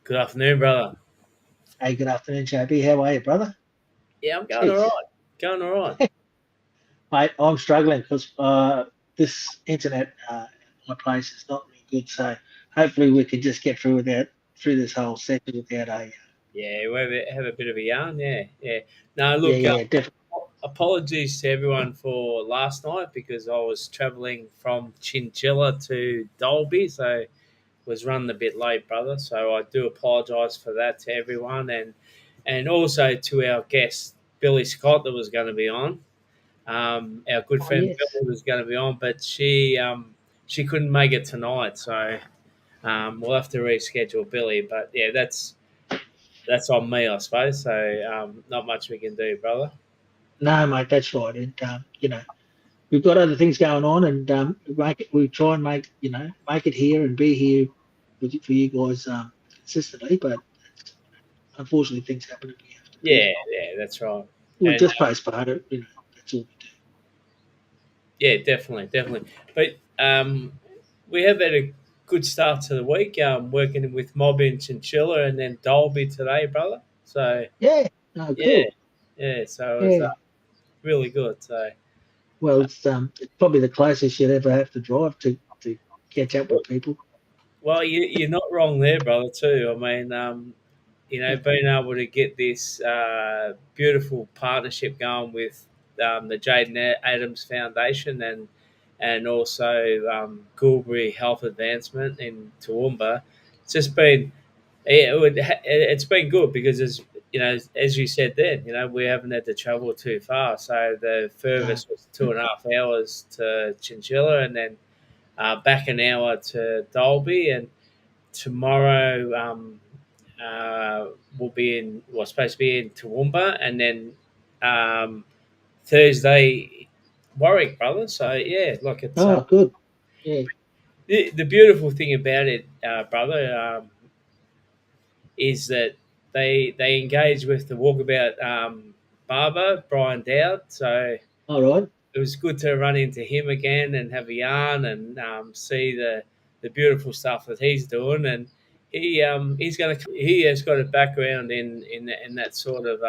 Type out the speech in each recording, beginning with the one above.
Good afternoon, brother. Hey, good afternoon, JB. How are you, brother? Yeah, I'm going all Jeez. right. Going all right. Mate, I'm struggling because this internet my place is not really good. So hopefully we can just get through this whole session without a Yeah, we have a bit of a yarn. Yeah, yeah. No, yeah, look, yeah, definitely. apologies to everyone for last night because I was travelling from Chinchilla to Dolby, so was running a bit late, brother. So I do apologise for that to everyone, and also to our guest Billy Scott that was going to be on. Our good Oh friend yes. Billy was going to be on, but she couldn't make it tonight, so we'll have to reschedule Billy. But yeah, that's on me, I suppose. So not much we can do, brother. No, mate, that's right. And we've got other things going on, and we try and make it here and be here for you guys consistently. But unfortunately, things happen, and we have to Yeah, yeah, that's right. we And just postpone it. That's all we do. yeah, definitely, definitely. But we have had a good start to the week. Working with Mob in Chinchilla and then Dolby today, brother. So Yeah. No, yeah, cool. yeah. So it was Yeah. really good. So. Well, it's probably the closest you'd ever have to drive to catch up with people. Well, you're not wrong there, brother. Too. I mean, being able to get this beautiful partnership going with the Jaden Adams Foundation and also Goulbury Health Advancement in Toowoomba, it's just been it's been good because as you said then, we haven't had to travel too far. So the No, furthest was 2.5 hours to Chinchilla, and then back an hour to Dolby, and tomorrow we're supposed to be in Toowoomba, and then um, Thursday Warwick, brother. So yeah, look, it's oh, good. Yeah. the beautiful thing about it, brother, is that they engage with the walkabout barber Brian Dowd. So All right. it was good to run into him again and have a yarn and see the beautiful stuff that he's doing. And he has got a background in that sort of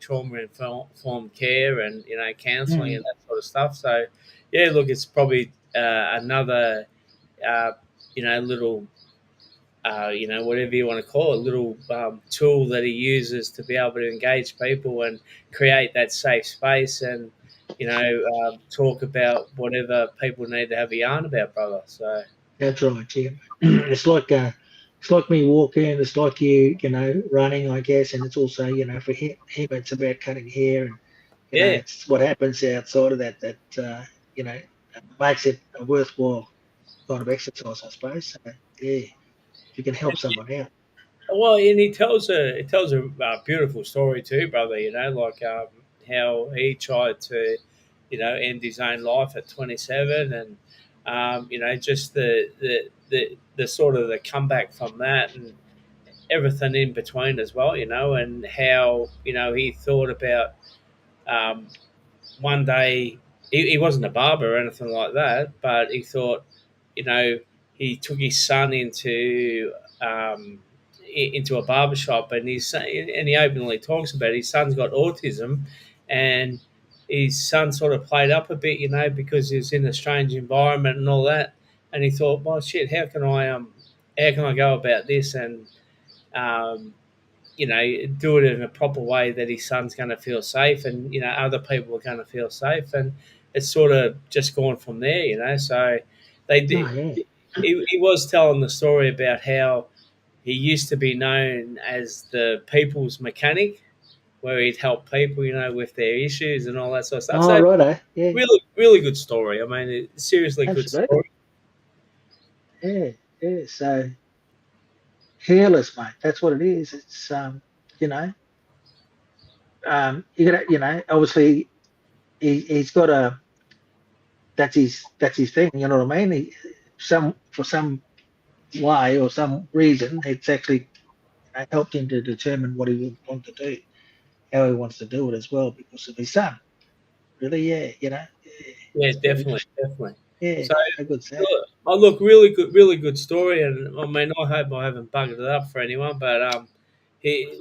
trauma informed care and counselling Mm. and that sort of stuff. So yeah, look, it's probably another uh, little whatever you want to call it, little tool that he uses to be able to engage people and create that safe space and, talk about whatever people need to have a yarn about, brother. So, That's right. Yeah. It's like me walking. It's like running, I guess. And it's also for him it's about cutting hair, and yeah, it's what happens outside of that makes it a worthwhile kind of exercise, I suppose. So, yeah, if you can help someone out. well, and he tells a beautiful story too, brother. Like how he tried to, end his own life at 27, and just the sort of the comeback from that, and everything in between as well. And how he thought about um, one day he wasn't a barber or anything like that, but he thought, you know, he took his son into a barber shop, and he openly talks about it. His son's got autism, and his son sort of played up a bit, because he was in a strange environment and all that. And he thought, well, shit, how can I go about this and um, do it in a proper way that his son's going to feel safe and, other people are going to feel safe. And it's sort of just gone from there. So they No, did. yeah. He was telling the story about how he used to be known as the people's mechanic, where he'd help people, with their issues and all that sort of stuff. Oh, So righto. Yeah, really, really good story. I mean, seriously good absolutely. story. Yeah, yeah. So hairless, mate. That's what it is. It's you know, you got to, obviously he's got a that's his thing. You know what I mean? For some way or some reason, it's actually helped him to determine what he would want to do, how he wants to do it as well, because of his son. Really, yeah. Yeah, It's quite definitely, interesting. definitely. Yeah, So how good's that? look, Oh, look, really good story, and I mean, I hope I haven't bugged it up for anyone, but he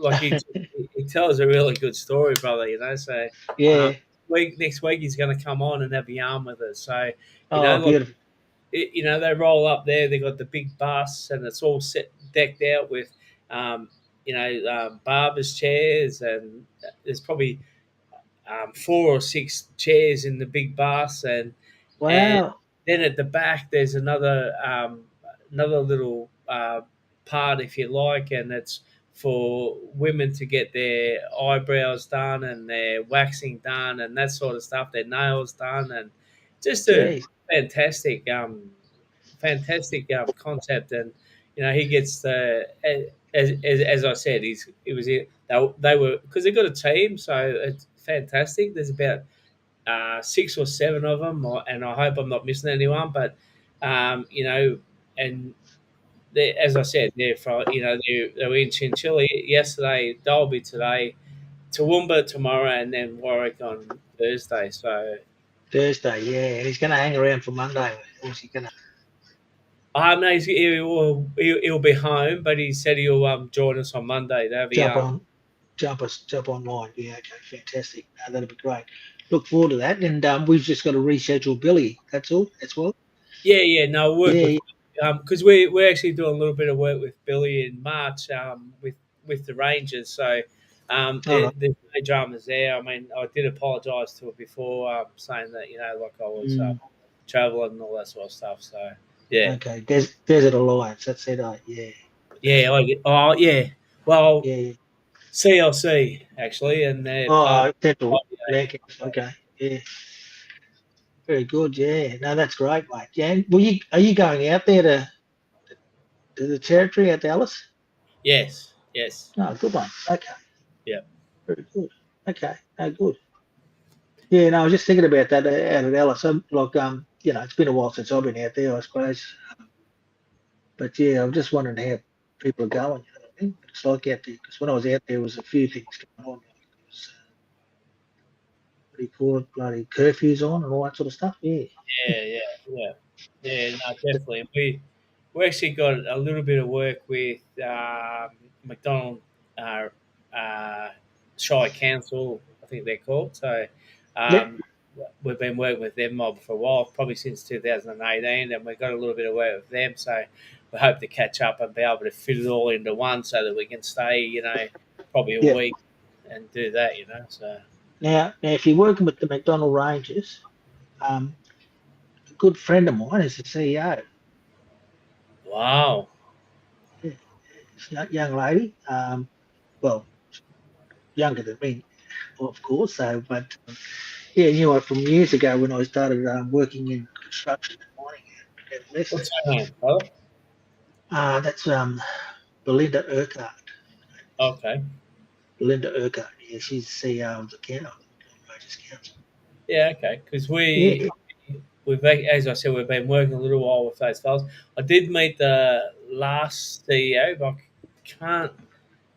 tells a really good story, brother. You know, so um, Yeah. next week he's going to come on and have a yarn with us. So you know, Oh, look, beautiful. you know, they roll up there. They got the big bus, and it's all set decked out with, um, barbers chairs, and there's probably 4 or 6 chairs in the big bus, and Wow. then at the back there's another little part, if you like, and it's for women to get their eyebrows done and their waxing done and that sort of stuff, their nails done, and just a Jeez. fantastic fantastic concept. And you know, he gets the as I said, he was they were, because they got a team, so it's fantastic. There's about 6 or 7 of them, and I hope I'm not missing anyone. But you know, and as I said, they're from, they were in Chinchilla yesterday, Dalby today, Toowoomba tomorrow, and then Warwick on Thursday. So Thursday, yeah. And he's going to hang around for Monday. Or is he going to no, he'll be home, but he said he'll join us on Monday. They have a jump on, jump online? Yeah, okay, fantastic. No, that'll be great. Look forward to that. And we've just got to reschedule Billy. That's all. That's well. yeah. No, work with Yeah. because we're actually doing a little bit of work with Billy in March with the Rangers. So All right. there's no dramas there. I mean, I did apologise to her before, saying that, like I was Mm, travelling and all that sort of stuff. So yeah, okay. Desert Alliance. That's it. Yeah. yeah, oh yeah. Well, Yeah. CLC actually, and they're part Oh, Central of Lancaster. Okay. Yeah. Very good. Yeah. No, that's great, mate. Yeah. And are you going out there to the territory at Dallas? yes, yes, Oh, good one. Okay. yeah. Very good. Okay. No, good. Yeah. No, I was just thinking about that out at Dallas. Like, it's been a while since I've been out there, I suppose. But yeah, I'm just wondering how people are going. You know what I mean? It's like out there because when I was out there, was a few things going on. Like there was, what do you call it? Bloody curfews on and all that sort of stuff. Yeah. Yeah. Yeah, no, definitely. We actually got a little bit of work with McDonald uh, uh, Shire Council, I think they're called. So Yep. um, we've been working with them mob for a while, probably since 2018, and we've got a little bit of work with them. So we hope to catch up and be able to fit it all into one, so that we can stay, probably a Yep. week and do that. So Now, if you're working with the McDonnell Rangers, a good friend of mine is the CEO. wow. Yeah, it's a young lady. Well, younger than me, of course. So, but yeah, knew her from years ago when I started working in construction and mining out west. What's her name, brother? That's Belinda Urquhart. Okay. Belinda Urquhart. Yeah, she's the CEO of the Rangers Council. Yeah, okay. Because Yeah, as I said, we've been working a little while with those fellas. I did meet the last CEO, but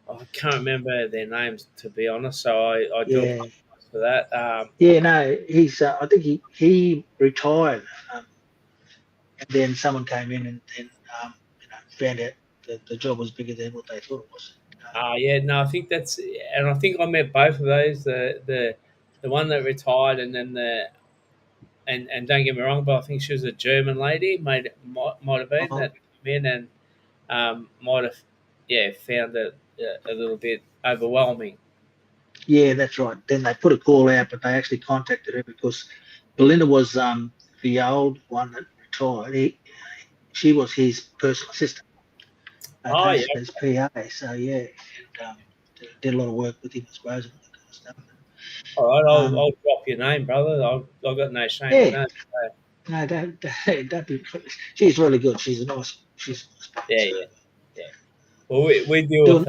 I can't remember their names, to be honest. So I do yeah, apologise for that. yeah. No, he's. I think he retired, um, and then someone came in and then found out that the job was bigger than what they thought it was. Yeah, no, I think and I think I met both of those. The one that retired, and then and don't get me wrong, but I think she was a German lady. Might have been Oh, that came in and might have, yeah, found it a little bit overwhelming. yeah, that's right. Then they put a call out, but they actually contacted her because Belinda was the old one that retired. She was his personal assistant, Oh okay, yeah, as PA. So yeah, and did a lot of work with him, I suppose, and all that kind of stuff. all right. Um, I'll drop your name, brother. I've got no shame in yeah, that. So, no, don't be. She's really good. She's a nice bloke. yeah, So yeah, yeah. Well, we deal doing with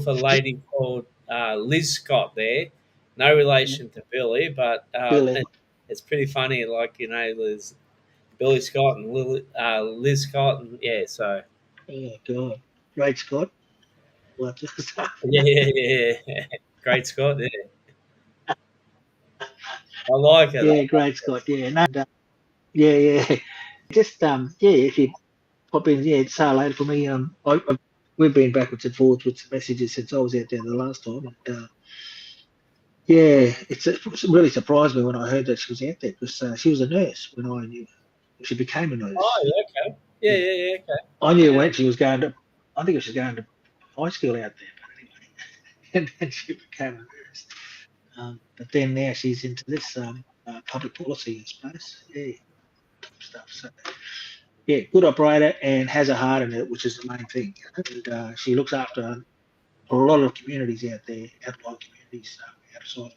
a right. lady called Liz Scott there. No Yeah, relation to Billy, but Billy. it's pretty funny. Like, Liz, Billy Scott and Liz Scott, and yeah. So Oh God, great Scott. What just yeah. Great Scott. Yeah, I like it. yeah, great Scott. Yeah, no, yeah, yeah. just yeah, if you pop in, yeah, it's so later for me. We've been backwards and forwards with some messages since I was out there the last time, and yeah, it really surprised me when I heard that she was out there because she was a nurse when I knew she became a Oh, nurse. yeah, okay. Yeah, Yeah, yeah, yeah, okay. I knew Yeah. when she was going to. I think she was going to high school out there, but anyway, and then she became a nurse. But then now she's into this public policy, I suppose. Yeah, top stuff. So yeah, good operator and has a heart in it, which is the main thing. And she looks after a lot of communities out there, outlying communities outside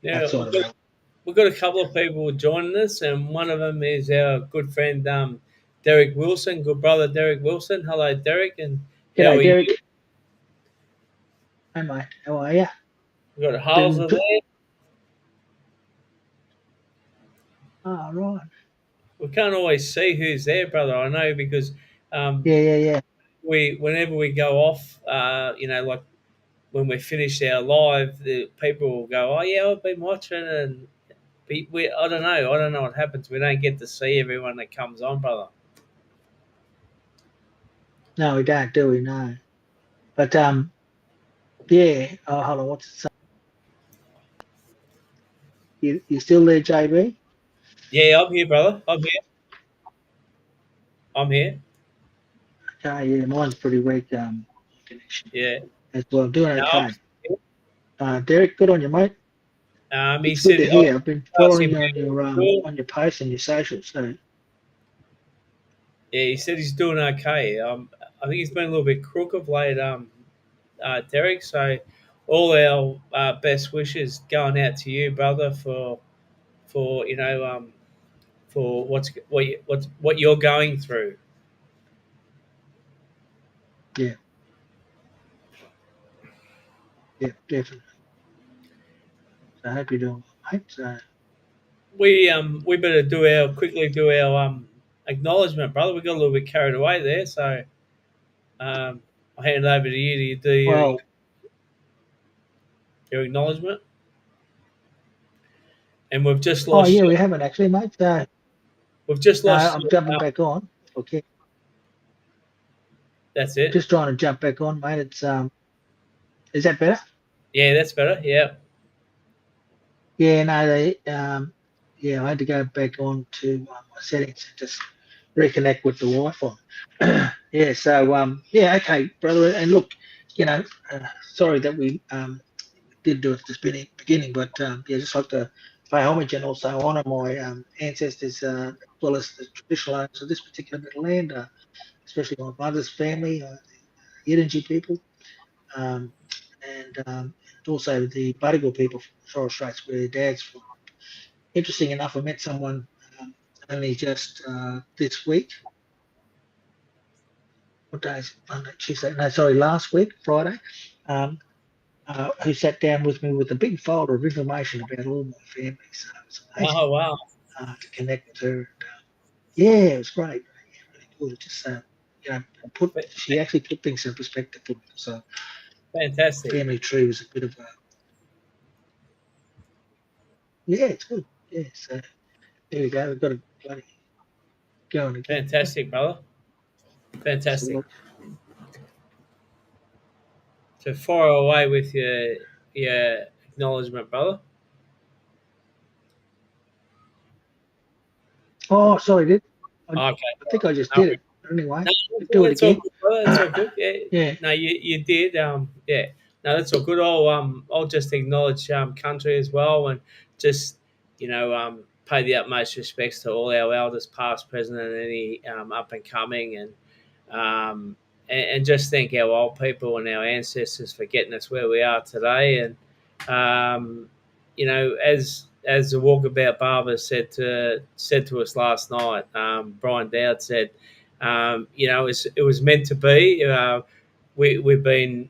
Now, outside of Melbourne. we've got a couple of people joining us, and one of them is our good friend, Derek Wilson, good brother Derek Wilson. Hello, Derek, and how G'day, are you? Derek. Hey, mate. How are you? We've got Been Halser there. oh, right. We can't always see who's there, brother. I know because um, Yeah, yeah, yeah. whenever we go off, like when we finish our live, the people will go, "Oh yeah, I've been watching," and I don't know what happens. We don't get to see everyone that comes on, brother. No, we don't, do we? No. But yeah. Oh, hold on. What's it say? You still there, JB? Yeah, I'm here, brother. I'm here. I'm here. Okay, yeah, mine's pretty weak connection Yeah. as well. I'm doing No, okay. I'm Derek, good on you, mate. he It's good said to I hear. I've been asked following him you how he's doing. on your posts and your socials. So Yeah, he said he's doing okay. I think he's been a little bit crook of late, Derek. So, all our best wishes going out to you, brother, for for what you're going through. yeah, yeah, definitely. So I hope you're doing well, mate. So We better do our acknowledgement, brother. We got a little bit carried away there, so I'll hand over to you to do well, your acknowledgement. And we've just oh lost yeah, you. we haven't actually, mate. So We've just no, lost I'm you. jumping back on. Okay, That's it. just trying to jump back on, mate. It's is that better? Yeah, that's better. Yeah. Yeah, no, yeah, I had to go back on to my settings and just reconnect with the Wi-Fi. Yeah, so yeah, okay, brother. And look, you know, sorry that we did do it at the beginning, but yeah, just like to pay homage and also honour my ancestors as well as the traditional owners of this particular bit of land, especially my mother's family, the Yidinji people, um, and also the Badigal people from the Torres Straits, where dad's from. Interesting enough, I met someone only just this week. What day is it? Monday, Tuesday? No, sorry, last week, Friday. Um, who sat down with me with a big folder of information about all my family. So it was amazing Oh wow, to connect with her. Yeah, it was great. Yeah, really good. Just you know, she actually put things in perspective for me. So fantastic, family tree was a bit of a yeah, it's good. Yeah, so there we go. We've got it bloody going again. fantastic, brother, fantastic. So, So far away with your acknowledgement, brother. oh, sorry, Okay, I think I just no, did it. But anyway, no, do it it's all again. good, brother. It's all good. Yeah, Yeah, no, you did. Yeah, no, that's all good. I'll just acknowledge country as well, and just pay the utmost respects to all our elders, past, present, and any up and coming, and just thank our old people and our ancestors for getting us where we are today. And as the walkabout barber said to us last night, Brian Dowd said, it was meant to be. We've been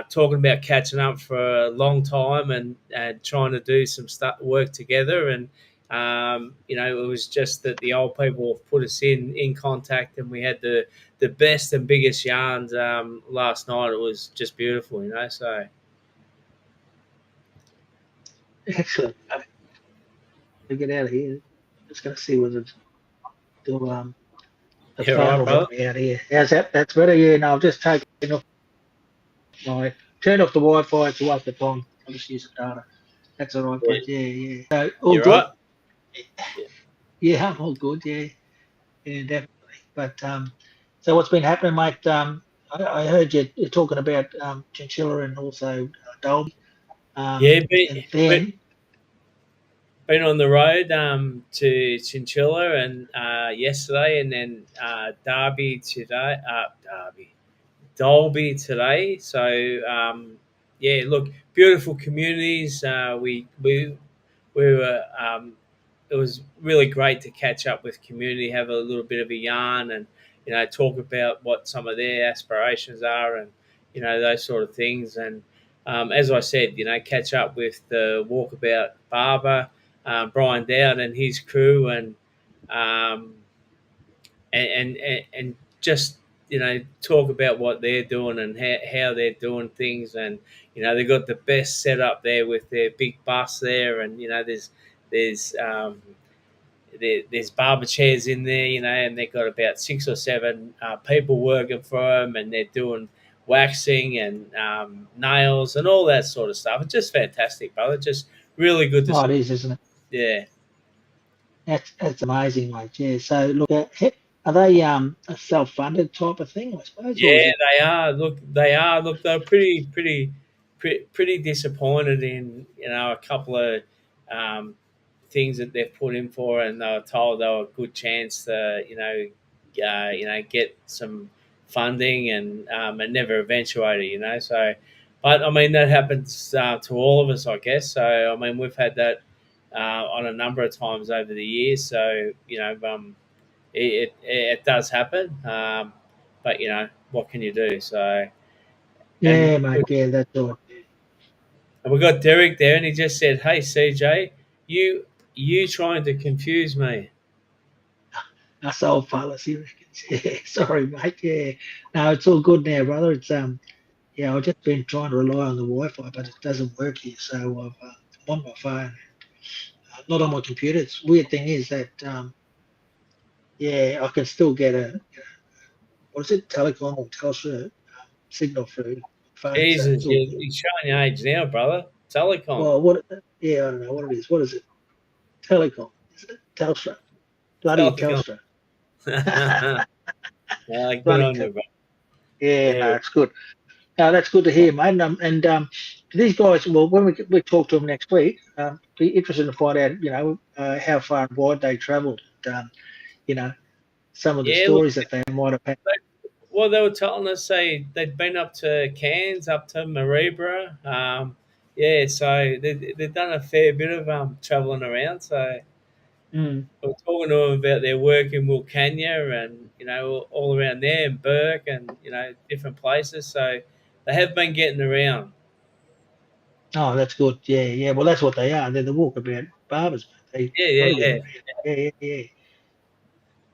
talking about catching up for a long time and trying to do some work together. And it was just that the old people have put us in contact, and we had the best and biggest yarns last night. It was just beautiful. So excellent. To get out of here. Just going to see whether to the Yeah, phone right, will brother. drop me out here. How's that? That's better. Yeah, no, I've just taken off my turned off the Wi-Fi to up the phone. I'll just use the data. That's all right, Yeah, but yeah. So all you're good. right. Yeah, Yeah, I'm all good. Yeah, yeah, definitely. But so what's been happening, mate? I heard you're talking about chinchilla and also Dolby. yeah, And but then been on the road to Chinchilla and yesterday, and then Derby today. Dolby today. So yeah, look, beautiful communities. We were. It was really great to catch up with community, have a little bit of a yarn, and talk about what some of their aspirations are, and those sort of things. And as I said, catch up with the Walkabout Barber, Brian Dowd and his crew, um, and just talk about what they're doing and how they're doing things. And they've got the best setup there with their big bus there, and there's there's barber chairs in there, and they've got about 6 or 7 people working for them, and they're doing waxing and nails and all that sort of stuff. It's just fantastic, brother. Just really good to oh, see. it is, isn't it? Yeah. That's amazing, mate. Yeah. So look, are they a self-funded type of thing, I suppose, or is Yeah, it? they are. Look, they are. Look, they're pretty disappointed in a couple of um, things that they've put in for, and they were told they were a good chance to get some funding, and it never eventuated. So, but I mean that happens to all of us, I guess. So I mean we've had that on a number of times over the years. So it does happen. But what can you do? So and Yeah, mate. Yeah, that's all. and we got Derek there, and he just said, "Hey CJ, you trying to confuse me?" Us old fellas, he reckons. Yeah, sorry, mate. Yeah, no, it's all good now, brother. It's yeah, I've just been trying to rely on the Wi-Fi, but it doesn't work here. So I'm on my phone, not on my computer. It's weird thing is that yeah, I can still get a what is it, Telecom or Telstra signal through phone, so Jesus, it's all good. you're showing your age now, brother. Telecom, Well, what? Yeah, I don't know what it is. What is it? Telecom, isn't it? Telstra, bloody telecom. Telstra, Good bloody on Telstra. you, bro. Yeah, Yeah, no, it's good. No, that's good to hear, mate. And these guys, well, when we talk to them next week, be interested to find out, how far and wide they travelled, and you know, some of the yeah. Look, stories that they might have had. well, they were telling us they'd been up to Cairns, up to Mareebra. Yeah, so they've done a fair bit of travelling around. So Mm. we were talking to them about their work in Wilcannia and all around there, and Burke, and different places. So they have been getting around. Oh, that's good. Yeah, yeah. Well, that's what they are. They're the walkabout barbers, mate. Yeah, They got yeah, to get yeah. around. Yeah, yeah, yeah.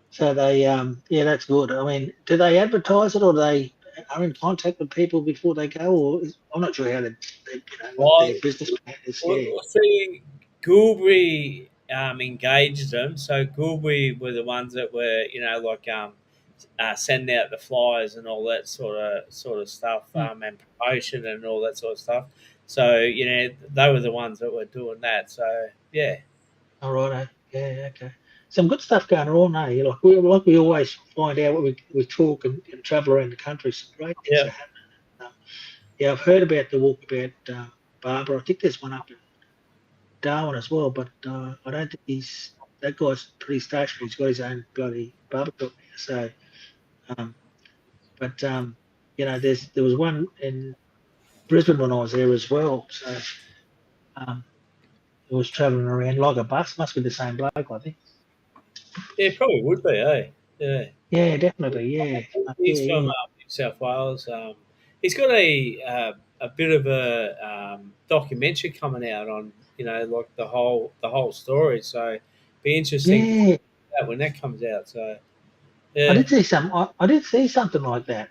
So they, yeah, that's good. I mean, do they advertise it, or do they are in contact with people before they go, or I'm not sure how they what Well, their business plan is. we'll, Yeah. we'll see. Gulbury engaged them. So Gulbury were the ones that were, like sending out the flyers and all that sort of stuff, Mm. and promotion and all that sort of stuff. So they were the ones that were doing that. So yeah, All right. Yeah. Okay. Some good stuff going on, eh? Like we always find out when we talk and travel around the country. Some great things yeah, are happening. Yeah, I've heard about the walkabout barber. I think there's one up in Darwin as well, but I don't think that guy's pretty stationary. He's got his own bloody barber shop now. So, um, but there was one in Brisbane when I was there as well. So, um, it was travelling around like a bus. Must be the same bloke, I think. yeah, probably would be, eh? Yeah. Yeah, definitely. Yeah, yeah, He's from yeah. New South Wales. He's got a bit of a documentary coming out on like the whole story. So be interesting to Yeah, see that when that comes out. So I yeah, did see some. I did see something like that.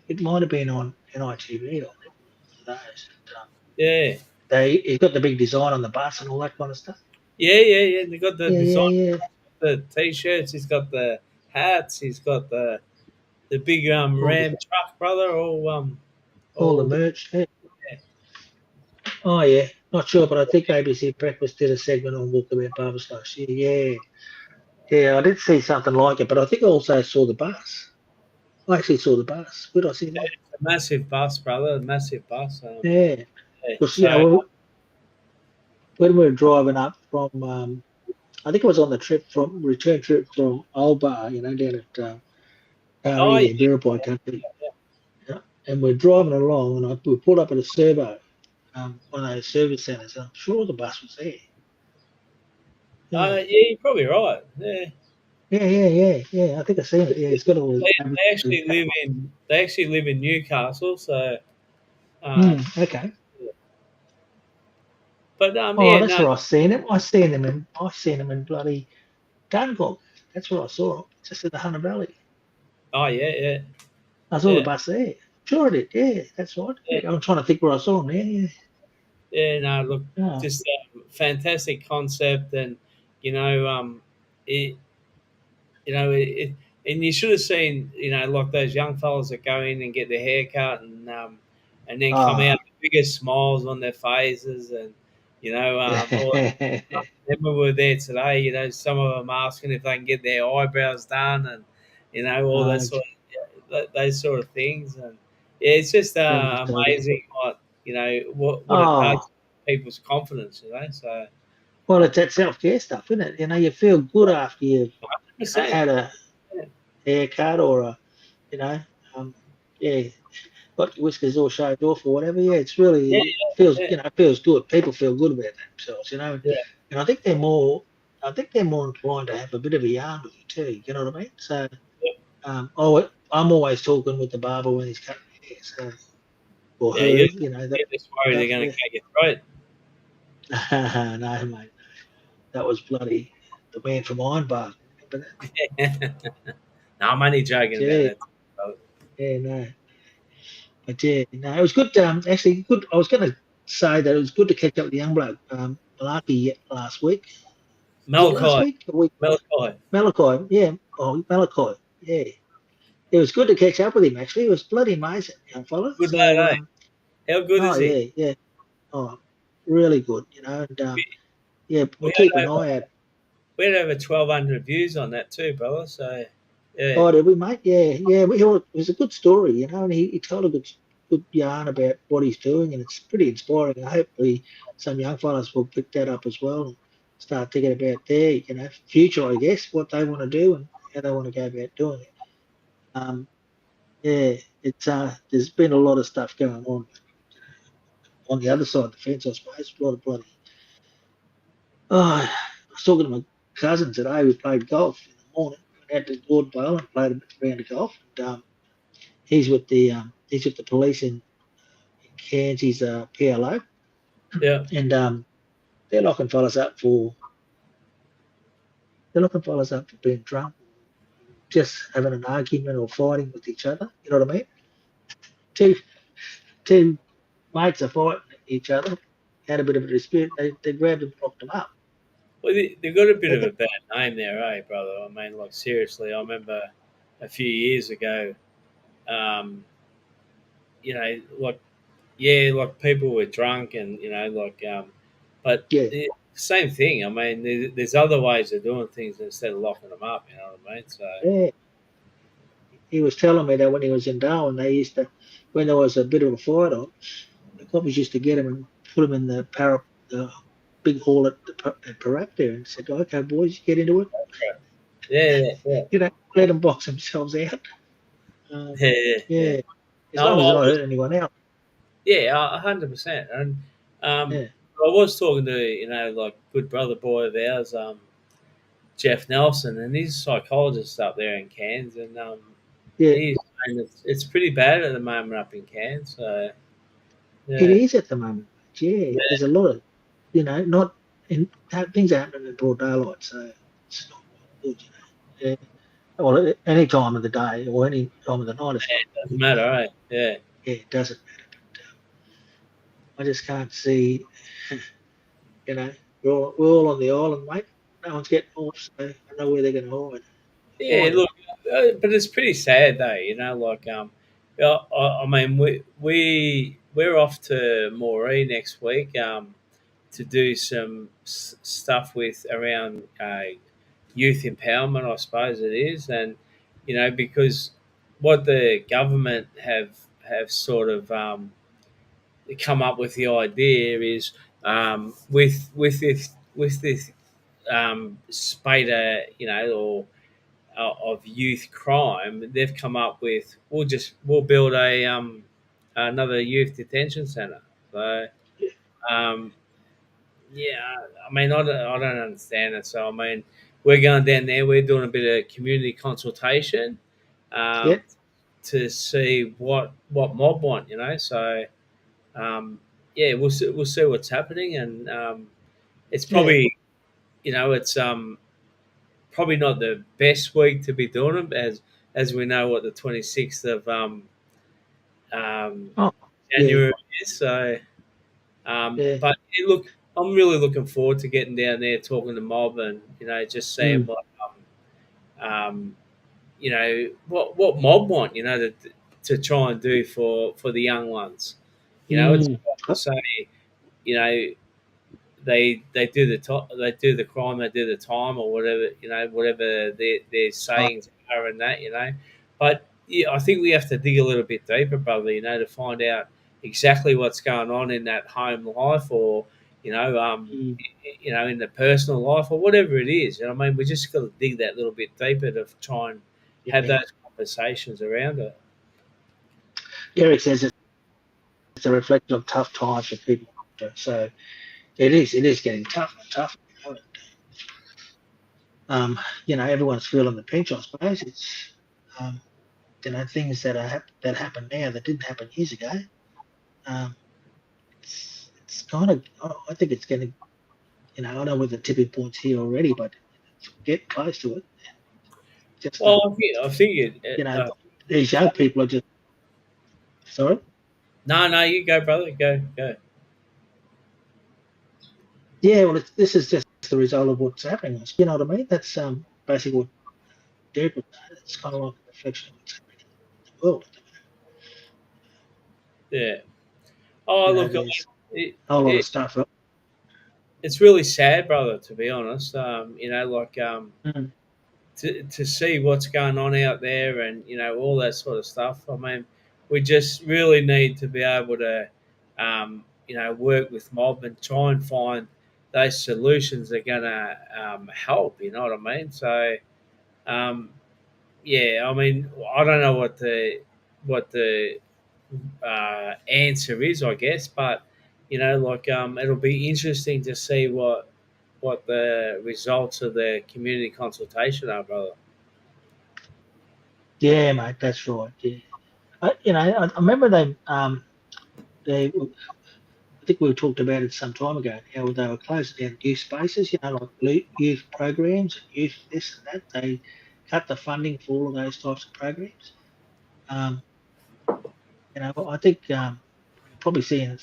It might have been on NITV or those. yeah, He's got the big design on the bus and all that kind of stuff. yeah, yeah, yeah. They got the Yeah, yeah, design. yeah. the t-shirts, he's got the hats, he's got the big all the Ram truck, brother. all the All merch. Yeah. Oh yeah, not sure, but I think ABC Breakfast did a segment on Walkabout Barbers last year. Yeah, yeah, I did see something like it, but I think I also saw the bus. I actually saw the bus. Where did I see that? a massive bus, brother, a massive bus. Yeah, Yeah. because So when we were driving up from, I think it was on the return trip from Old Bar, down at oh RE yeah, there, Biripi country. Yeah. And we're driving along, and we pulled up at a servo, one of those service centres. And I'm sure the bus was there. Yeah, yeah, you're probably right. Yeah. yeah. I think I seen it. Yeah, it's got all They, the they advertising. actually live in they actually live in Newcastle, so Okay. but Oh, yeah, that's no, where I seen him. I seen him in bloody Dunkirk. That's where I saw him, just in the Hunter Valley. oh yeah, yeah, I saw the yeah, bus there. Sure, I did. Yeah, that's right. yeah, Yeah, I'm trying to think where I saw him. Yeah, yeah. No, look, yeah. just fantastic concept, and you know, it, it, and you should have seen, like those young fellas that go in and get their hair cut and then come Ah, out with the biggest smiles on their faces, and all oh. then we were there today. Some of them asking if they can get their eyebrows done, and all that uh, those sort of things. And yeah, it's just that was so good. amazing what it does Oh, to people's confidence. So well, it's that self-care stuff, isn't it? You feel good after you've, 100%. had a Yeah, haircut or you know, um, yeah, got your whiskers all shaved off or whatever. Yeah, it's yeah, really feels, yeah, it feels good. People feel good about themselves, yeah, and I think they're more inclined to have a bit of a yarn with you too. You know what I mean? So, yeah. I'm always talking with the barber when he's cutting hair, so or Yeah, her, that you're just worried they're stuff. going Yeah. to cut your throat. No, mate, that was bloody the man from Ironbark. Remember that? No, I'm only joking about Yeah, that. Brother. yeah, no. But yeah, no, it was good. Actually, good. I was going to say that it was good to catch up with the young bloke, Malachi, last week. Was it last Malachi, week? A week? Malachi, Malachi, yeah. Oh, Malachi, yeah. It was good to catch up with him. Actually, it was bloody amazing, young fella. good So, lad, eh? How good oh is he? yeah, yeah. Oh, really good. And We, yeah, we we'll keep had an over eye out. we had over 1,200 views on that too, brother. So yeah, Oh, did we, mate? Yeah, yeah. It was a good story, and he told a good yarn about what he's doing, and it's pretty inspiring. Hopefully, some young fellas will pick that up as well and start thinking about their, future, I guess, what they want to do and how they want to go about doing it. Um, yeah, it's there's been a lot of stuff going on the other side of the fence, I suppose. A lot of bloody. Oh, I was talking to my cousin today. We played golf in the morning. Went out to Lord Vale and played a round of golf. And he's with the police in Cairns. He's a PLO, yeah. and they're locking fellas up for they're locking fellas up for being drunk, just having an argument or fighting with each other. You know what I mean? Two mates are fighting each other, had a bit of a dispute. They grabbed and locked them up. Well, they've got a bit They of got, a bad name there, eh, brother? I mean, like seriously, I remember a few years ago, um, like yeah, like people were drunk and but yeah, the same thing. I mean, there's other ways of doing things instead of locking them up. You know what I mean? So yeah. He was telling me that when he was in Darwin, they used to, when there was a bit of a fight on, the coppers used to get him and put him in the big hall at Parak there and said, "Okay, boys, get into it." yeah, yeah, Let them box themselves out. yeah, yeah, yeah. Yeah, as No, long as I they're not was hurting anyone else. yeah, 100%. And Yeah, I was talking to like good brother boy of ours, Jeff Nelson, and he's a psychologist up there in Cairns, and yeah, he's saying it's pretty bad at the moment up in Cairns. So it yeah, is at the moment. Yeah, there's a lot of, not in things are happening in broad daylight, so it's not good. Yeah. Well, any time of the day or any time of the night, it's not doesn't good. matter, right? Yeah. Yeah, it doesn't matter. I just can't see, you know, we're all on the island, mate. no one's getting off, so I don't know where they're going to hide. Yeah, Find them. look, but it's pretty sad though. Like yeah, I mean, we're off to Moree next week to do some stuff with around youth empowerment, I suppose it is, and because what the government have sort of come up with the idea is with this spate or of youth crime, they've come up with we'll build a another youth detention centre. So Yeah, um, yeah, I mean I don't understand it. So I mean we're going down there. We're doing a bit of community consultation yeah, um, to see what mob want. So um, yeah, we'll see what's happening, and it's yeah. it's probably not the best week to be doing them, as we know what the 26th of um, Oh, yeah, January is. So, yeah. but look, I'm really looking forward to getting down there, talking to mob, and just seeing Mm, um, what mob want, to try and do for the young ones. It's mm. to say, you know, they do they do the crime, they do the time or whatever, whatever their Right. sayings are and that. But yeah, I think we have to dig a little bit deeper, brother, to find out exactly what's going on in that home life, or you know um Mm, in the personal life, or whatever it is. I mean, we just got to dig that little bit deeper to try and have yeah. those conversations around it. Derek says it's a reflection of tough times for people. So it is. It is getting tougher and tougher. Everyone's feeling the pinch. I suppose it's um, things that that happen now that didn't happen years ago. Um, it's kind of. I think it's going to. I know where the tipping point's here already, but it's getting close to it. Just Well, I think you know, these young people are just sorry. no, you go, brother, go. Yeah, well, this is just the result of what's happening. You know what I mean? That's basically what Derek was saying. It's kind of like a reflection of what's happening in the world. Yeah. Oh, look, There's it, a whole lot of it, stuff. it's really sad, brother. To be honest, Mm, to see what's going on out there, and all that sort of stuff. I mean, we just really need to be able to, work with mob and try and find those solutions that are going to help. You know what I mean? So, um, yeah, I mean, I don't know what the answer is, I guess. But it'll be interesting to see what the results of the community consultation are, brother. yeah, mate, that's right. Yeah, I remember I think we talked about it some time ago. How they were closing down youth spaces. Like youth programs and youth this and that. They cut the funding for all of those types of programs. Um, I think we're probably seeing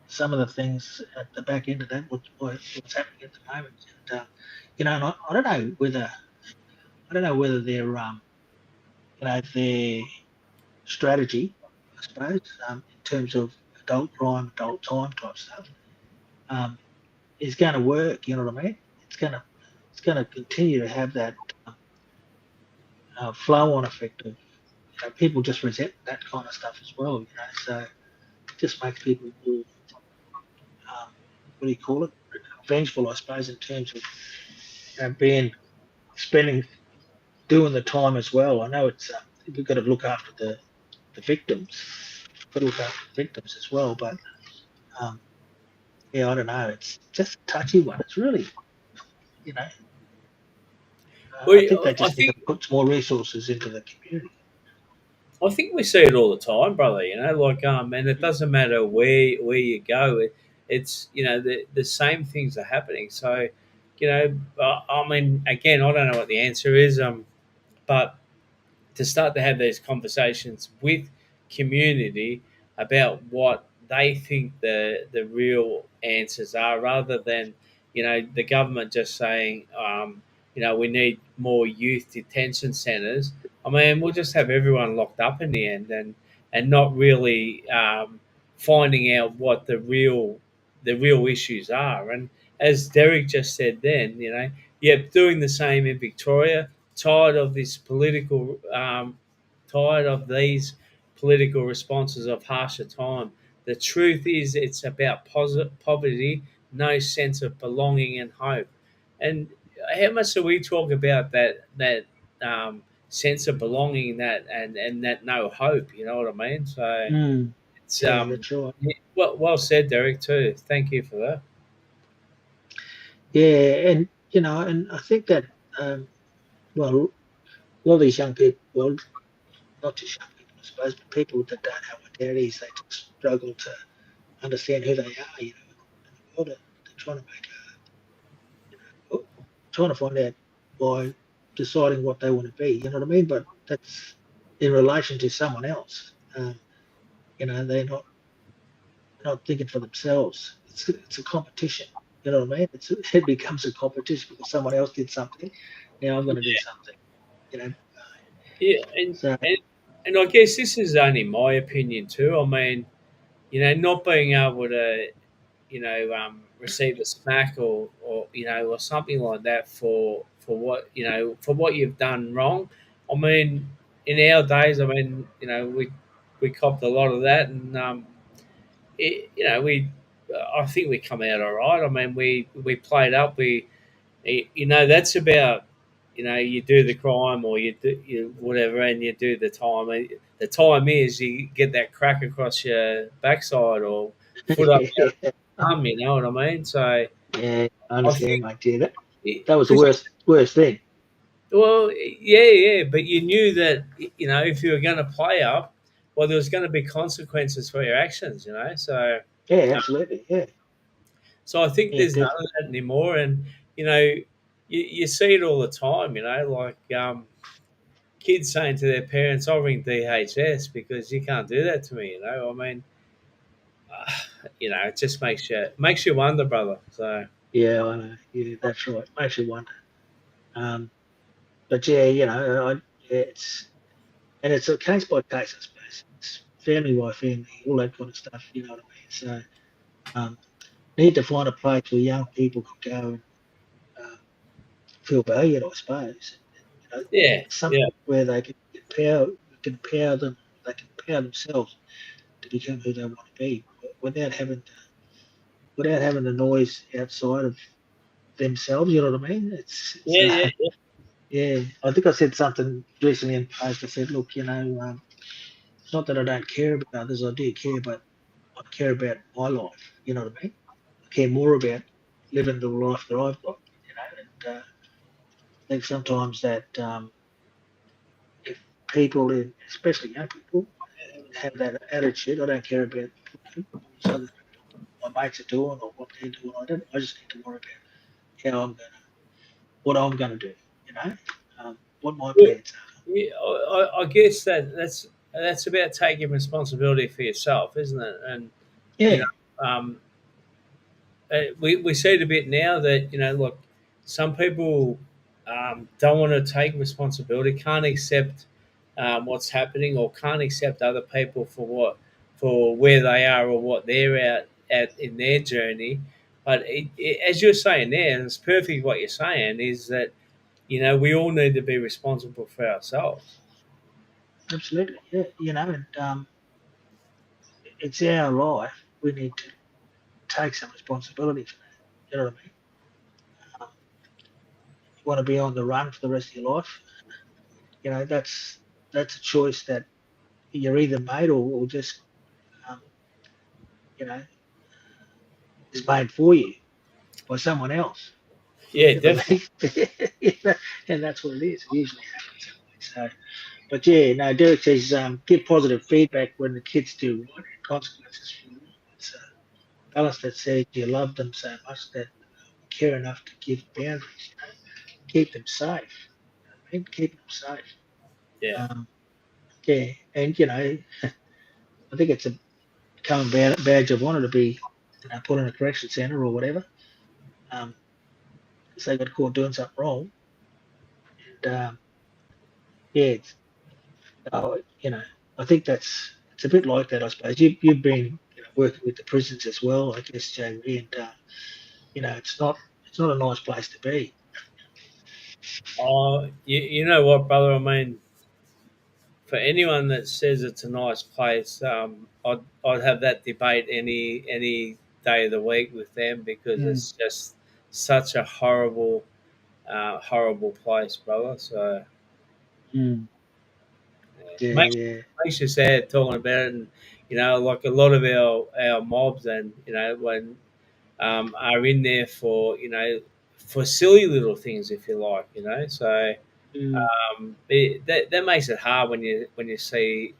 some of the things at the back end of that. What's happening at the moment. And and I don't know whether their strategy, I suppose, in terms of adult crime, adult time type stuff, um, is going to work. You know what I mean? It's going to continue to have that flow on effect of people just resent that kind of stuff as well. So it just makes people more what do you call it? Vengeful, I suppose, in terms of being spending doing the time as well. I know it's we've got to look after the victims, got to look after the victims as well, but um, yeah, I don't know. It's just a touchy one. It's really, you know, I think Well, they I just need to think put more resources into the community. I think we see it all the time, brother. And it doesn't matter where you go. It's the same things are happening. So, I mean, again, I don't know what the answer is. But to start to have these conversations with community about what they think the real answers are, rather than the government just saying, we need more youth detention centres. I mean, we'll just have everyone locked up in the end, and not really finding out what the real issues are. And as Derek just said, then doing the same in Victoria. Tired of this tired of these political responses of harsher time. The truth is, it's about poverty, no sense of belonging and hope. And how much do we talk about sense of belonging, and that no hope? You know what I mean? So Mm, it's yeah, that's right. well said, Derek. Too. Thank you for that. Yeah, and and I think that well, a lot of these young people, well, not just young people, I suppose, but people that don't have identities, they just struggle to understand who they are, in the world, and they're trying to find out by deciding what they want to be. You know what I mean? But that's in relation to someone else. They're not thinking for themselves. It's a competition. You know what I mean? It becomes a competition because someone else did something. Now I'm going to do something. You know. Yeah, and So and and I guess this is only my opinion too. I mean, not being able to, receive a smack, or something like that for what you've done wrong. I mean, in our days, I mean, we copped a lot of that, and we I think we come out all right. I mean, we played up. That's about, you do the crime, or you whatever, and you do the time. The time is you get that crack across your backside or foot up your yeah, arm. You know what I mean? So I I understand, think mate. Yeah, that was the because worst thing. well, yeah, but you knew that if you were going to play up, well, there was going to be consequences for your actions. So. Yeah, absolutely. Yeah, I think yeah, there's none definitely. of that anymore, and you know, you see it all the time. Like kids saying to their parents, "I'll ring DHS because you can't do that to me." I mean, it just makes you wonder, brother. So Yeah, I know. Yeah, that's right. Makes you wonder. Um, but yeah, it's a case by case, I suppose. It's family by family, all that kind of stuff. You know what I mean? So need to find a place where young people can go and um, feel valued, I suppose. yeah, Something yeah, where they can empower them, they can empower themselves to become who they want to be without having the noise outside of themselves. You know what I mean? It's yeah, yeah, yeah, yeah. I think I said something recently in post. I said, look, it's not that I don't care about others. I do care, but I care about my life. You know what I mean? I care more about living the life that I've got. And I think sometimes that if people, especially young people, have that attitude, I don't care about what other my mates are doing or what they're doing. I just need to worry about what I'm gonna do. You know, what my well, plans are. yeah. I guess that's about taking responsibility for yourself, isn't it? And you Yeah, know, we see it a bit now that look, some people don't want to take responsibility, can't accept what's happening, or can't accept other people for where they are or what they're at in their journey. But as you're saying there, and it's perfect what you're saying, is that we all need to be responsible for ourselves. absolutely. Yeah, and it's our life. We need to take some responsibility for that. You know what I mean? Um, you want to be on the run for the rest of your life. That's a choice that you're either made or just um, you know is made for you by someone else. Yeah, You know what I definitely. mean? And that's what it is. It usually happens that way. So, but yeah, no, Derek says give positive feedback when the kids do right and consequences for wrong. It's a balance that says you love them so much that you care enough to give boundaries. Keep them safe. You know what I mean? Keep them safe. Yeah. Um, yeah, and I think it's a become a badge of honour to be put in a correction centre or whatever. um, because they got caught doing something wrong. And yeah, you know, I think it's a bit like that. I suppose you've been working with the prisons as well, I guess, Jamie, and it's not a nice place to be. Oh, you know what, brother? I mean, for anyone that says it's a nice place, I'd have that debate any day of the week with them because Mm, it's just such a horrible place, brother. So mm, yeah. yeah, yeah. Makes you sad talking about it, and like a lot of our mobs, and when are in there for for silly little things, if you like, so. Mm, That makes it hard when you see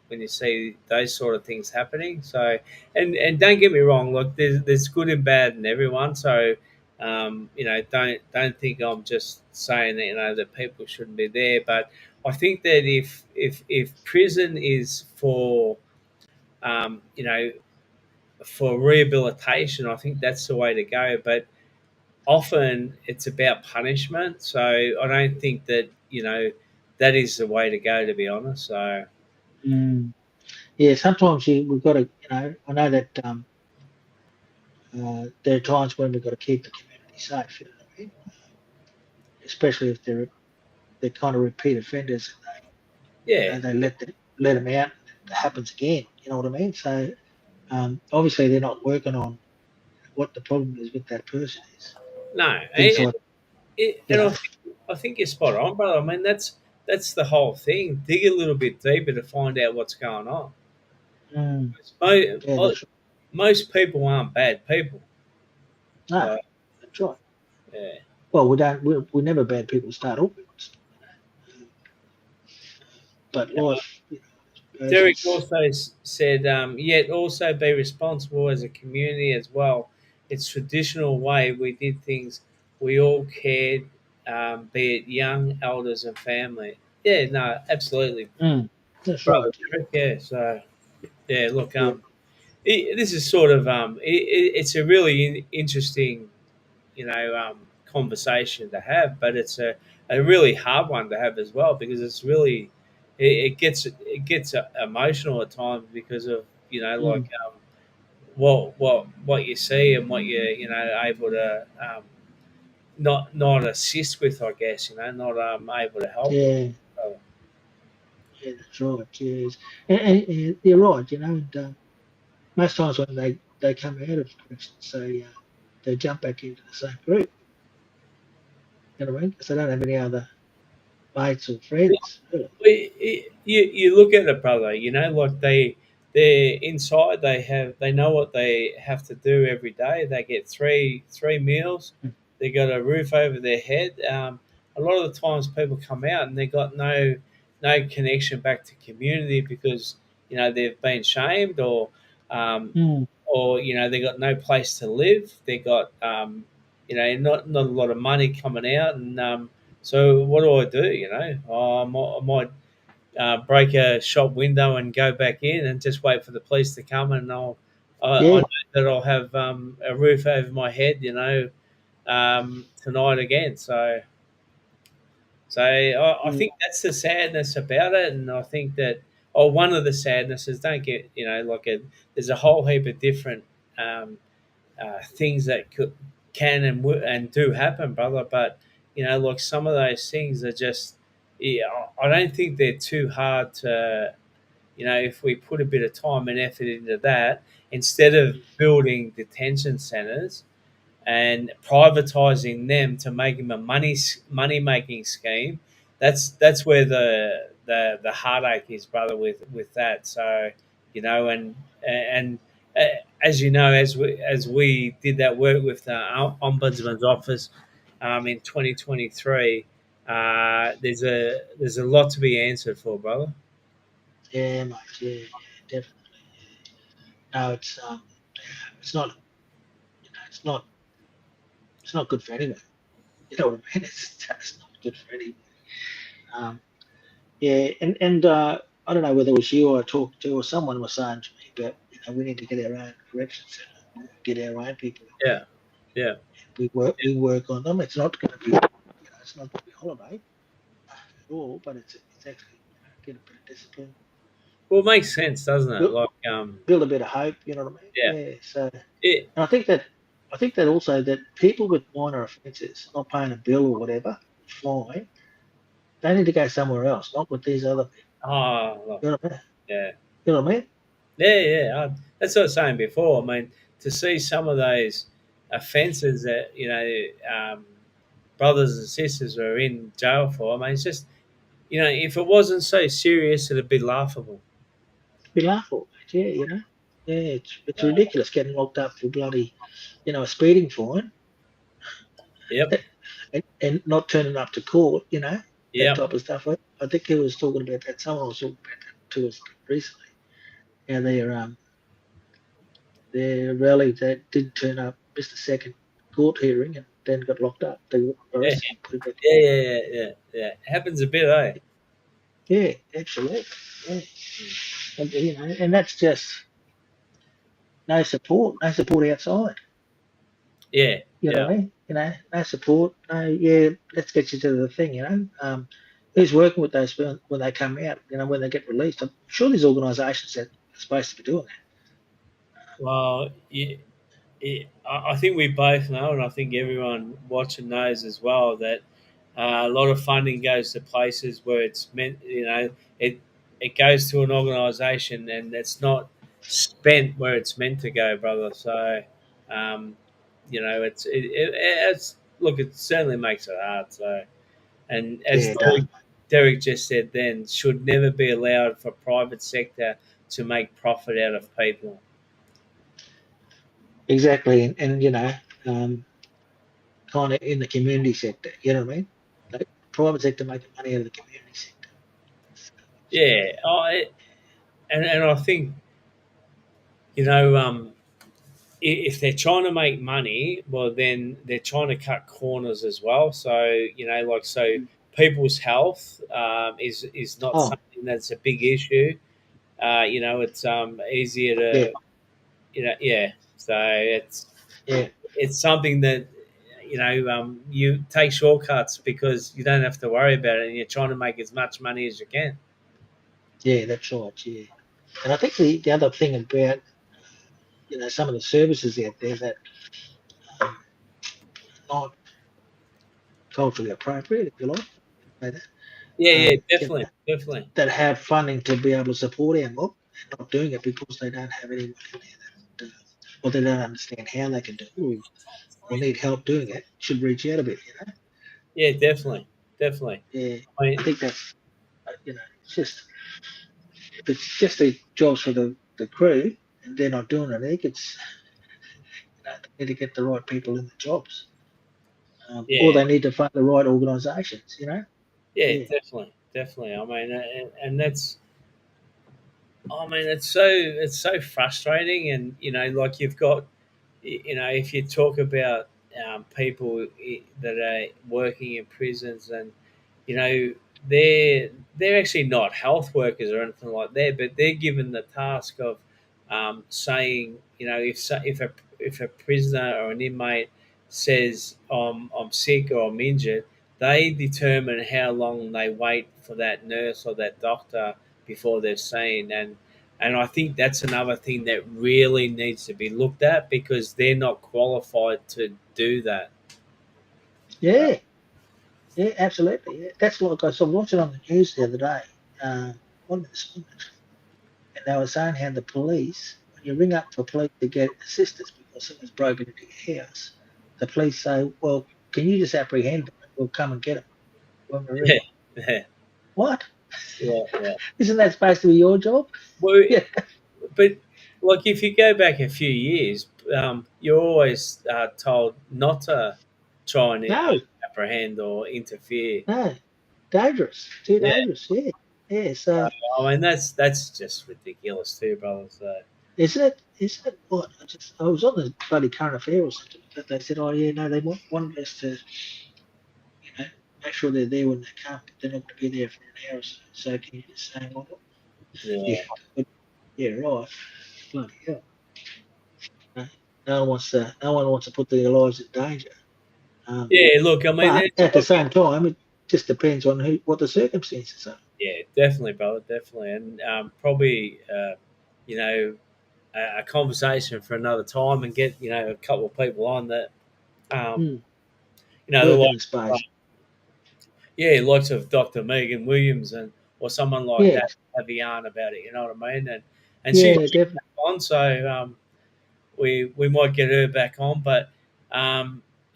those sort of things happening. So, and don't get me wrong, look, there's good and bad in everyone. So, don't think I'm just saying that that people shouldn't be there. But I think that if prison is for you know for rehabilitation, I think that's the way to go. But often it's about punishment. So I don't think that that is the way to go. To be honest, so mm. Yeah, sometimes we've got to, I know that there are times when we've got to keep the community safe. You know what I mean? Especially if they're kind of repeat offenders, yeah, they let them out, and it happens again. You know what I mean? So obviously they're not working on what the problem is with that person is. no, Things like you and know, I think you're spot on, brother. I mean that's the whole thing. Dig a little bit deeper to find out what's going on. mm, Mo- yeah, mo- that's right. Most people aren't bad people, No, so that's right. yeah. Well, we don't. We're never bad people to start off with, but life, I suppose Derek it's. also said, yet also be responsible as a community as well. It's traditional way we did things. We all cared, be it young, elders, and family. Yeah, no, absolutely, Mm, that's right. brother Derek. Yeah, so yeah, look, Yeah. this is sort of it's a really interesting conversation to have, but it's a really hard one to have as well because it's really it gets emotional at times because of like Mm, what you see and what you're able to not assist with, I guess, not able to help with. yeah. So, Yeah, that's right. Yes, and you're right. And most times when they come out of corrections, they jump back into the same group. You know what I mean? Because they don't have any other mates or friends. Really. you look at it, brother. Like they're inside. They know what they have to do every day. They get three meals. Mm, They got a roof over their head. A lot of the times, people come out and they got no connection back to community because they've been shamed mm, they got no place to live. They got not a lot of money coming out and. So what do I do? I might break a shop window and go back in and just wait for the police to come, and I yeah. know that I'll have a roof over my head, tonight again. So I Mm, think that's the sadness about it, and I think that one of the sadnesses. Don't get there's a whole heap of different um, things that can and do happen, brother. But like some of those things are just, yeah, I don't think they're too hard to, if we put a bit of time and effort into that, instead of building detention centres and privatizing them to make them a money making scheme. That's where the heartache is, brother. With that, so and uh, as you know, as we did that work with the ombudsman's office in 2023, there's a lot to be answered for, brother. yeah, mate. Yeah, yeah, definitely. No, it's not. It's not good for anyone. You know what I mean? It's just not good for anyone. Um, yeah, and I don't know whether it was you I talked to or someone was saying to me, but we need to get our own correction centre, get our own people in Yeah, yeah. We work on them. It's not going to be, it's not going to be holiday at all, but it's actually, get a bit of discipline, Well, it makes sense, doesn't it? build, Like, build a bit of hope. You know what I mean? yeah, Yeah. So, it, and I think that also that people with minor offences, not paying a bill or whatever, fine, they need to go somewhere else, not with these other people. oh, look, You know what I mean? yeah. You know what I mean? Yeah, yeah. That's what I was saying before. I mean, to see some of those offences that brothers and sisters were in jail for. I mean, it's just if it wasn't so serious, it'd be laughable. Be laughable, yeah, Yeah, it's Uh, ridiculous getting locked up for bloody, a speeding fine, yep, and not turning up to court, that yep. type of stuff. I think he was talking about that. Someone was talking about that to us recently. How their rally that didn't turn up, missed the second court hearing, and then got locked up. They Yeah, arrested him, put him back in yeah, jail. yeah, yeah, yeah, yeah. It happens a bit, eh? Yeah, absolutely. Yeah, Mm. and that's just no support outside. Yeah, You know yeah. what I mean? No support. No, yeah, let's get you to the thing. Who's working with those when they come out? When they get released. I'm sure there's organisations that are supposed to be doing Well, I think we both know, and I think everyone watching knows as well that a lot of funding goes to places where it's meant. It goes to an organisation, and it's not spent where it's meant to go, brother. So, um, it's look. It certainly makes it hard. So, and that. as Yeah, it does. Derek just said, then should never be allowed for private sector to make profit out of people. Exactly, and um, kind of in the community sector. You know what I mean? Like private sector making money out of the community sector. Yeah, and I think you know if they're trying to make money, well then they're trying to cut corners as well. So people's health is not Oh, something that's a big issue. It's easier yeah, to yeah. So yeah, it's something that you take shortcuts because you don't have to worry about it, and you're trying to make as much money as you can. yeah. That's right. Yeah, and I think the other thing about some of the services out there that um, not culturally appropriate, if you like, say that, Yeah, yeah, um, you definitely, know, definitely. that have funding to be able to support our mob and not doing it because they don't have anyone in there that, or they don't understand how they can do it or need help doing it, should reach out a bit. Yeah, Um, definitely, definitely. yeah, I I mean, think that's, it's just, if it's just the jobs for the crew and they're not doing it, I think they need to get the right people in the jobs, or yeah, they need to find the right organisations. yeah, Yeah, definitely, definitely. I mean, and that's, I mean, it's so frustrating, and like you've got, if you talk about people that are working in prisons, and you know they're actually not health workers or anything like that, but they're given the task of saying, if a prisoner or an inmate says I'm sick or I'm injured, they determine how long they wait for that nurse or that doctor before they're seen. And I think that's another thing that really needs to be looked at because they're not qualified to do that. yeah, yeah, absolutely. Yeah. That's like I was watching on the news the other day. One of the and they were saying how the police, when you ring up for police to get assistance because someone's broken into your house, the police say, "Well, can you just apprehend them and we'll come and get them when we're Yeah, ready?" yeah, What? yeah, yeah. Isn't that supposed to be your job? Well, Yeah. but like if you go back a few years, you're always told not to try and No, apprehend or interfere. no. Dangerous. Too Yeah, dangerous. Yeah. Yeah. So I mean that's just ridiculous too, brother. So is it what? I was on the bloody current affair or something, but they said, oh yeah, no, they wanted us to, make sure they're there when they come, but they're not going to be there for an hour or so. So can you just say, well, yeah, yeah, but, yeah, right. Bloody hell. No, no one wants to put their lives in danger. Um, Yeah, look, I mean, but it's at the look, same time, it just depends on what the circumstances are. yeah, definitely, brother, definitely, and probably you know a conversation for another time and get a couple of people on that um, Mm, the working in likes of space. yeah, likes of Dr. Megan Williams and or someone like that Yes. have a yarn about it. You know what I mean? And she's Yeah, definitely. on, so we might get her back on. But like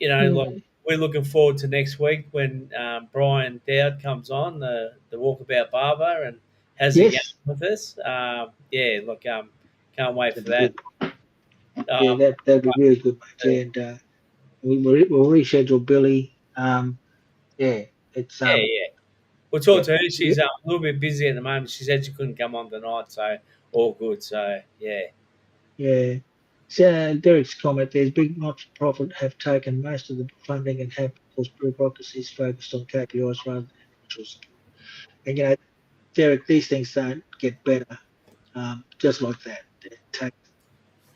Yeah. we're looking forward to next week when Brian Dowd comes on the Walkabout Barber and has a yarn Yes, with us. Yeah, look, can't wait that'd for be that. good. Yeah, Um, that'd be really good, mate. Yeah, and we'll reschedule Billy. Yeah, it's yeah, yeah. We'll talk yeah, to her. yeah, She's a little bit busy at the moment. She said she couldn't come on tonight, so all good. So yeah, yeah. So Derek's comment: there's big not-for-profit have taken most of the funding and have caused bureaucracies focused on KPIs rather than individual support. And Derek, these things don't get better just like that. It takes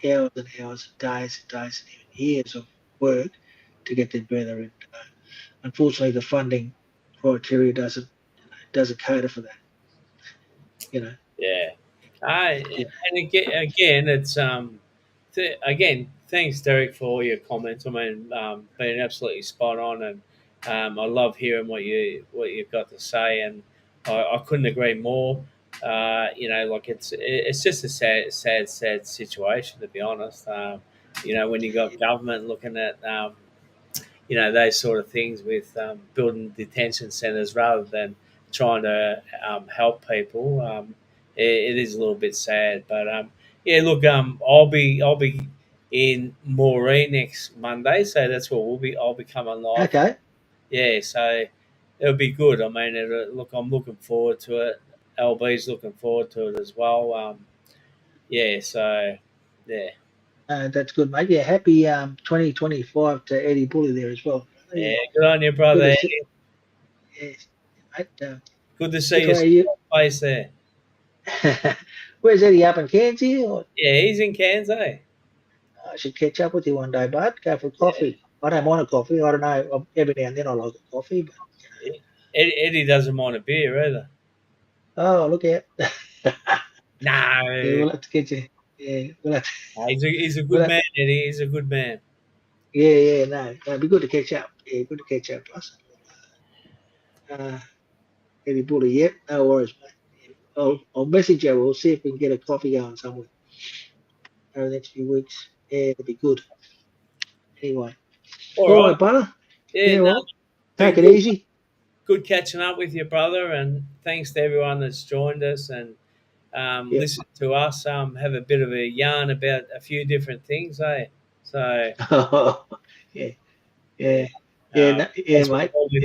hours and hours, days and days, and even years of work to get them better. And unfortunately, the funding criteria doesn't cater for that. You know. yeah. Yeah. And again, it's again, thanks Derek for all your comments. I mean, been absolutely spot on, and I love hearing what you've got to say, and I couldn't agree more. Like it's just a sad situation to be honest. When you got government looking at those sort of things with building detention centres rather than trying to help people. It is a little bit sad, but yeah. Look, I'll be in Moree next Monday, so that's what we'll be. I'll be coming live. Okay. Yeah, so it'll be good. I mean, look, I'm looking forward to it. LB's looking forward to it as well. Yeah, so yeah, That's good, mate. Yeah, happy 2025 to Eddie Bully there as well. yeah. Yeah, Good on you, good brother. to see. Yeah, mate. Good to see Which you way are you? face there. Where's Eddie up in Cairns here? Or, Yeah, he's in Cairns, eh? I should catch up with you one day, bud. Go for a Yeah. coffee. I don't mind a coffee. I don't know. Every now and then I like a coffee, but Eddie doesn't mind a beer either. oh, look out. Yeah, No, we'll have to get you. Yeah, he's a we'll good have, man, Eddie. He's a good man. yeah, yeah, no, it'd be good to catch up. Yeah, good to catch up. Plus, uh, Eddie Bully. Yep, no worries, mate. Yeah, I'll message you. We'll see if we can get a coffee going somewhere over the next few weeks. Yeah, it'd be good. Anyway, All all right. right, brother. Yeah, Yeah, no, well, take been it good. easy. Good catching up with you, brother. And thanks to everyone that's joined us and Yep. listened to us. Have a bit of a yarn about a few different things, eh? So yeah, yeah, yeah, yeah, no, yeah, that's what mate. all we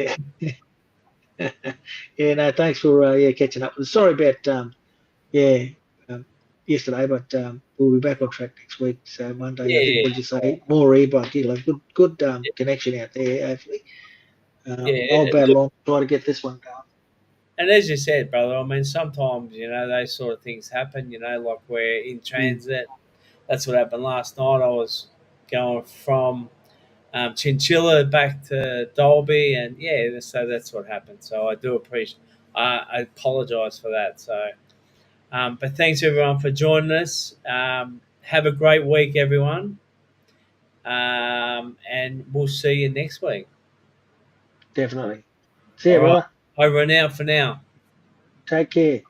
Yeah, yeah. No, thanks for catching up. Sorry about yeah um, yesterday, but we'll be back on track next week. So Monday, I think yeah, we'll just say more but good connection out there. Hopefully, I'll yeah. battle on try to get this one going. And as you said, brother, I mean, sometimes those sort of things happen. Like we're in Mm. transit. That's what happened last night. I was going from Chinchilla back to Dolby, and yeah, so that's what happened. So I do appreciate. I apologise for that. So, but thanks everyone for joining us. Have a great week, everyone, and we'll see you next week. Definitely. See All you, right, brother. over and out for now. Take care.